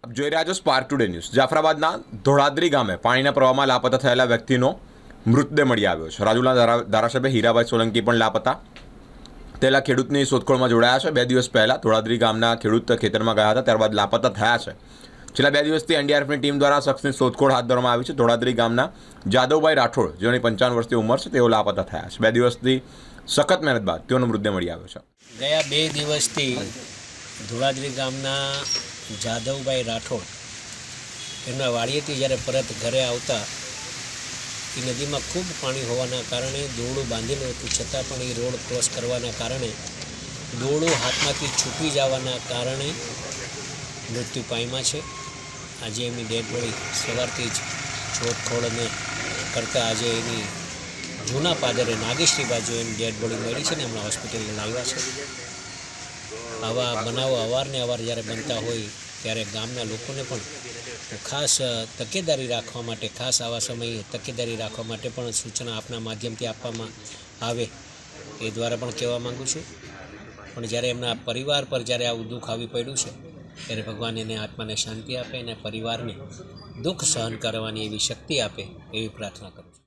આપ જોઈ રહ્યા છો સ્પાર્ક ટુડે ન્યૂઝ। જાફરાબાદના ધોળાદરી ગામે પાણીના પ્રવાહમાં લાપતા થયેલા વ્યક્તિનો મૃતદેહ મળી આવ્યો છે। રાજુલા ધારાસભ્ય હીરાભાઈ સોલંકી પણ લાપતા થયેલા ખેડૂતની શોધખોળમાં જોડાયા છે। 2 દિવસ પહેલા ધોળાદરી ગામના ખેડૂત ખેતરમાં ગયા હતા, ત્યારબાદ લાપતા થયા છે। છેલ્લા 2 દિવસથી એનડીઆરએફની ટીમ દ્વારા શખ્સની શોધખોળ હાથ ધરવામાં આવી છે। ધોળાદરી ગામના જાદવભાઈ રાઠોડ, જેઓની 55 વર્ષની ઉંમર છે, તેઓ લાપતા થયા છે। 2 દિવસથી સખત મહેનત બાદ તેઓનો મૃતદેહ મળી આવ્યો છે। ગયા 2 દિવસથી ધોળાદરી ગામના જાદવભાઈ રાઠોડ એમના વાડીએથી જ્યારે પરત ઘરે આવતા એ નદીમાં ખૂબ પાણી હોવાના કારણે દોરડું બાંધેલું હતું, છતાં પણ એ રોડ ક્રોસ કરવાના કારણે દોરડું હાથમાંથી છૂટી જવાના કારણે મૃત્યુ પામ્યા છે। આજે એમની ડેડ બોડી સવારથી જ શોધખોળને કરતાં આજે એની જૂના પાદરે નાગેશ્રી બાજુ એની ડેડ બોડી મળી છે ને હમણાં હોસ્પિટલે લાવ્યા છે। આવા બનાવો અવારનવાર જ્યારે બનતા હોય ત્યારે ગામના લોકોને પણ ખાસ તકેદારી રાખવા માટે, ખાસ આવા સમયે તકેદારી રાખવા માટે પણ સૂચના આપના માધ્યમથી આપવામાં આવે એ દ્વારા પણ કહેવા માગું છું। પણ જ્યારે એમના પરિવાર પર જ્યારે આવું દુઃખ આવી પડ્યું છે ત્યારે ભગવાન એને આત્માને શાંતિ આપે અને પરિવારને દુઃખ સહન કરવાની એવી શક્તિ આપે એવી પ્રાર્થના કરું છું।